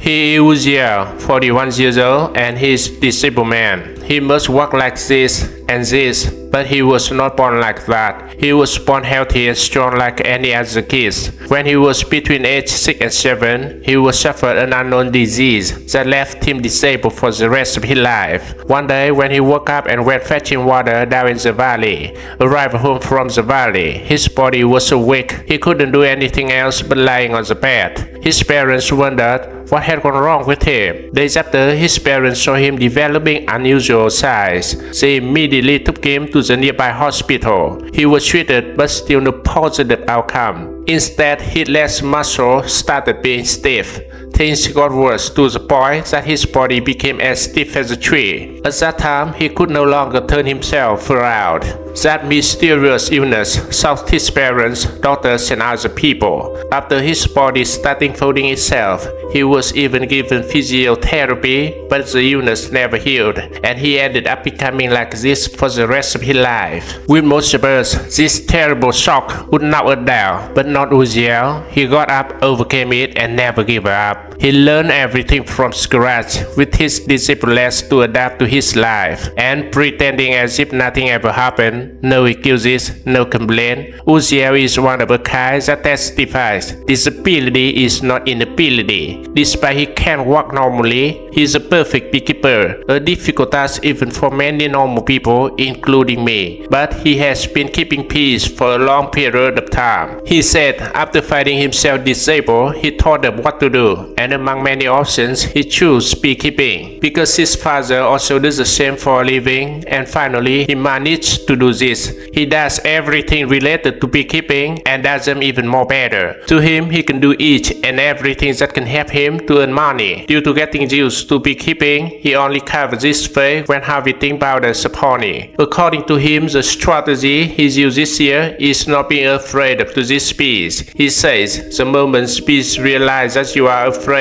He is Uziel, 41 years old, and he is disabled man. He must walk like this and this, but he was not born like that. He was born healthy and strong like any other kids. When he was between age 6 and 7, he was suffered an unknown disease that left him disabled for the rest of his life. One day when he woke up and went fetching water down in the valley, arrived home from the valley, his body was so weak he couldn't do anything else but lying on the bed. His parents wondered what had gone wrong with him. Days after, his parents saw him developing unusual signs. They immediately took him to the nearby hospital. He was treated, but still no positive outcome. Instead, his legs muscles started being stiff. Things got worse to the point that his body became as stiff as a tree. At that time, he could no longer turn himself around. That mysterious illness shocked his parents, doctors, and other people. After his body started folding itself, he was even given physiotherapy, but the illness never healed, and he ended up becoming like this for the rest of his life. With most of us, this terrible shock would knock us down, but not Uziel. He got up, overcame it, and never gave up. He learned everything from scratch with his disabled legs to adapt to his life, and pretending as if nothing ever happened, no excuses, no complaint. Uziel is one of a kind that testifies disability is not inability. Despite he can't walk normally, he is a perfect beekeeper, a difficult task even for many normal people, including me. But he has been keeping peace for a long period of time. He said after finding himself disabled, he thought of what to do, and among many options, he chose beekeeping because his father also does the same for a living, and finally he managed to do this. He does everything related to beekeeping and does them even more better. To him, he can do each and everything that can help him to earn money. Due to getting used to beekeeping, he only covers his face when harvesting powders of honey. According to him, the strategy he uses here is not being afraid of this bees. He says, the moment bees realize that you are afraid,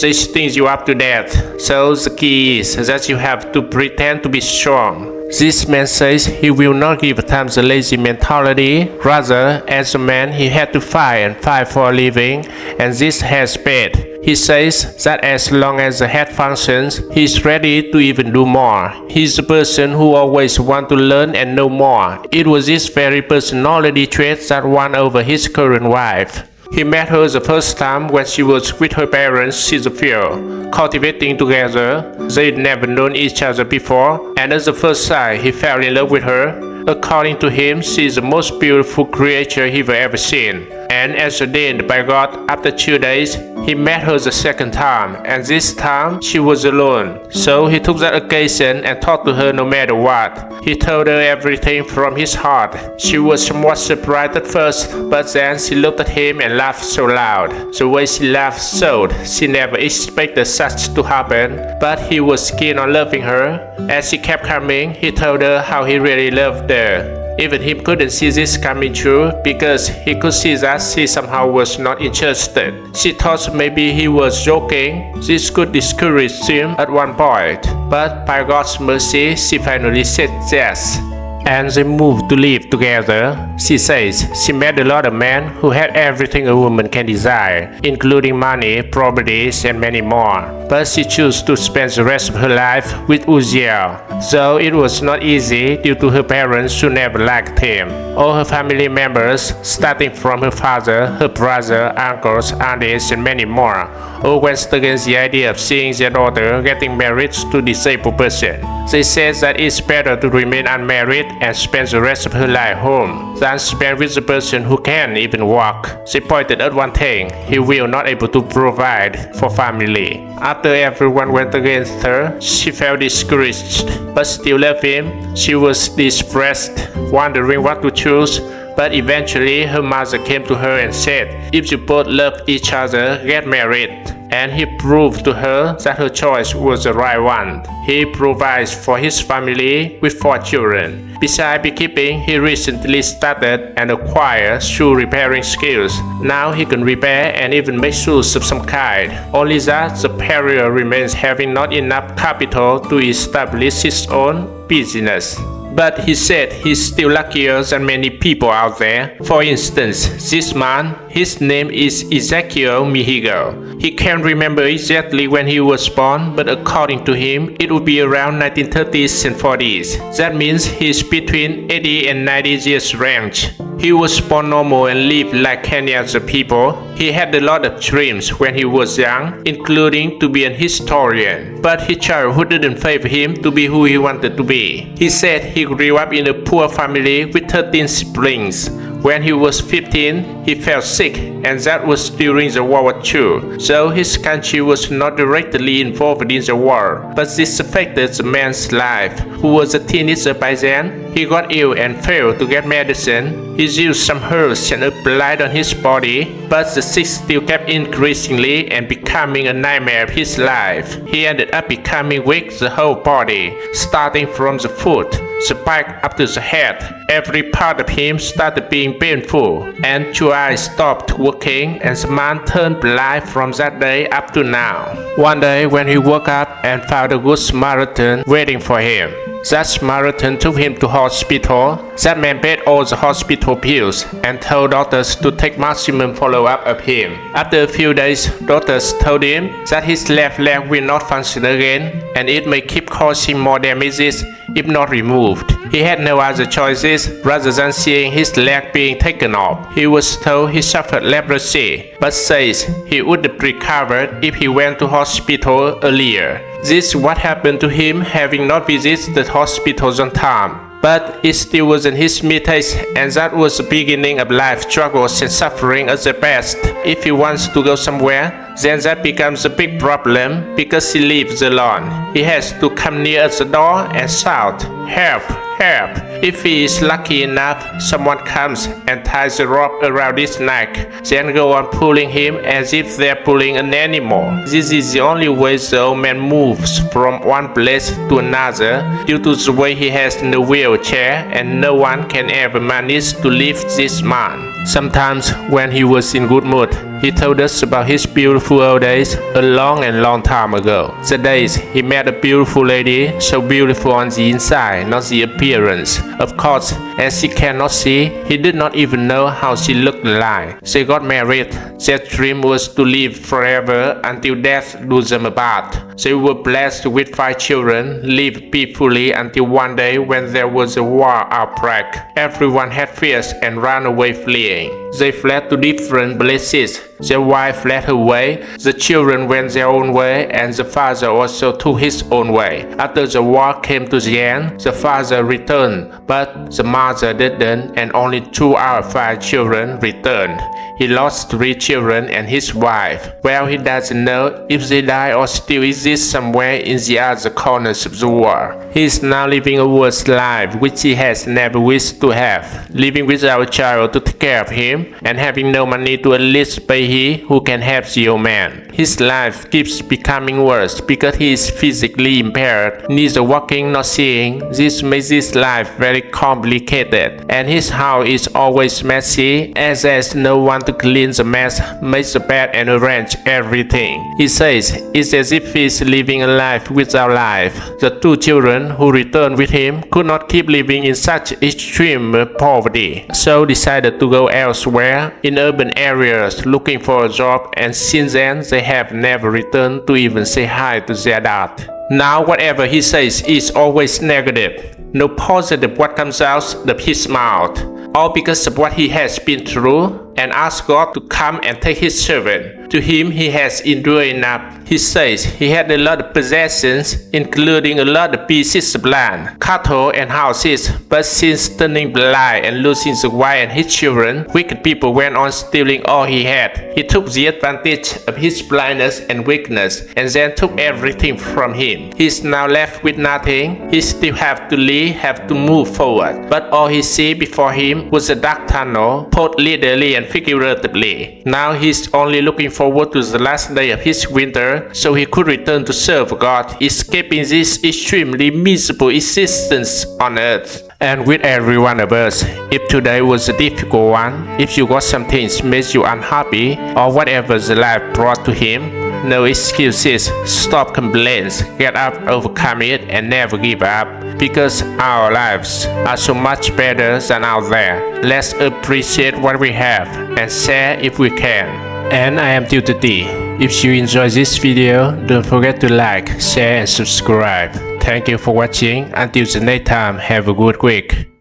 they sting you up to death. So the key is that you have to pretend to be strong. This man says he will not give time the lazy mentality. Rather, as a man, he had to fight and fight for a living, and this has paid. He says that as long as the head functions, he is ready to even do more. He is a person who always wants to learn and know more. It was this very personality trait that won over his current wife. He met her the first time when she was with her parents since the field, cultivating together. They'd never known each other before, and at the first sight, he fell in love with her. According to him, she is the most beautiful creature he've ever seen. And as ordained by God, after 2 days, he met her the second time, and this time she was alone. So he took that occasion and talked to her no matter what. He told her everything from his heart. She was somewhat surprised at first, but then she looked at him and laughed so loud. The way she laughed showed she never expected such to happen, but he was keen on loving her. As she kept coming, he told her how he really loved her. Even him couldn't see this coming true because he could see that she somehow was not interested. She thought maybe he was joking. This could discourage him at one point, but by God's mercy, she finally said yes. And they moved to live together. She says she met a lot of men who had everything a woman can desire, including money, properties, and many more. But she chose to spend the rest of her life with Uziel. So it was not easy due to her parents who never liked him. All her family members, starting from her father, her brother, uncles, aunties, and many more, all went against the idea of seeing their daughter getting married to a disabled person. They said that it's better to remain unmarried and spend the rest of her life home than spend with a person who can't even walk. She pointed at one thing: he will not able to provide for family. After everyone went against her, she felt discouraged, but still loved him. She was depressed, wondering what to choose. But eventually her mother came to her and said, if you both love each other, get married. And he proved to her that her choice was the right one. He provides for his family with 4 children. Besides beekeeping, he recently started and acquired shoe repairing skills. Now he can repair and even make shoes of some kind. Only that the barrier remains having not enough capital to establish his own business. But he said he's still luckier than many people out there. For instance, this man, his name is Ezekiel Mihigo. He can't remember exactly when he was born, but according to him, it would be around 1930s and 40s. That means he's between 80 and 90 years range. He was born normal and lived like any other people. He had a lot of dreams when he was young, including to be an historian. But his childhood didn't favor him to be who he wanted to be. He said he grew up in a poor family with 13 siblings. When he was 15, he fell sick, and that was during the World War II. So his country was not directly involved in the war, but this affected the man's life, who was a teenager by then. He got ill and failed to get medicine. He used some herbs and applied on his body, but the sick still kept increasingly and becoming a nightmare of his life. He ended up becoming weak the whole body, starting from the foot, the back up to the head. Every part of him started being painful, and two eyes stopped working, and the man turned blind from that day up to now. One day when he woke up and found a good Samaritan waiting for him, that Samaritan took him to hospital. That man paid all the hospital bills and told doctors to take maximum follow-up of him. After a few days, doctors told him that his left leg will not function again, and it may keep causing more damages if not removed. He had no other choices rather than seeing his leg being taken off. He was told he suffered leprosy, but says he would have recovered if he went to hospital earlier. This is what happened to him having not visited the hospitals on time. But it still wasn't his mid-age, and that was the beginning of life struggles and suffering at the best. If he wants to go somewhere, then that becomes a big problem because he lives alone. He has to come near the door and shout, "Help! Help!" If he is lucky enough, someone comes and ties a rope around his neck, then go on pulling him as if they're pulling an animal. This is the only way the old man moves from one place to another due to the way he has no wheelchair, and no one can ever manage to lift this man. Sometimes when he was in good mood, he told us about his beautiful old days a long time ago. The days he met a beautiful lady, so beautiful on the inside, not the appearance. Of course, as he cannot see, he did not even know how she looked like. They got married. Their dream was to live forever until death do them apart. They were blessed with 5 children, lived peacefully until one day when there was a war outbreak. Everyone had fears and ran away fleeing. They fled to different places. Their wife fled her way, the children went their own way, and the father also took his own way. After the war came to the end, the father returned, but the mother didn't, and only 2 out of 5 children returned. He lost 3 children and his wife. Well, he doesn't know if they died or still exist somewhere in the other corners of the world. He is now living a worse life which he has never wished to have, living without a child to take care of him, and having no money to at least pay he who can help the old man. His life keeps becoming worse because he is physically impaired, neither walking nor seeing. This makes his life very complicated, and his house is always messy as there's no one to clean the mess, make the bed and arrange everything. He says it's as if he's living a life without life. The 2 children who returned with him could not keep living in such extreme poverty, so decided to go elsewhere in urban areas looking for a job, and since then they have never returned to even say hi to their dad. Now whatever he says is always negative. No positive what comes out of his mouth, all because of what he has been through, and ask God to come and take his servant. To him he has endured enough. He says he had a lot of possessions, including a lot of pieces of land, cattle and houses, but since turning blind and losing the wife and his children, wicked people went on stealing all he had. He took the advantage of his blindness and weakness, and then took everything from him. He's now left with nothing. He still have to live, have to move forward, but all he see before him was a dark tunnel, both literally and figuratively. Now he's only looking forward to the last day of his winter so he could return to serve God, escaping this extremely miserable existence on earth. And with every one of us, if today was a difficult one, if you got some things made you unhappy, or whatever the life brought to him, no excuses, stop complaints, get up, overcome it, and never give up. because our lives are so much better than out there. Let's appreciate what we have and share if we can. And I am TewTeTie. If you enjoy this video, don't forget to like, share and subscribe. Thank you for watching. Until the next time, have a good week.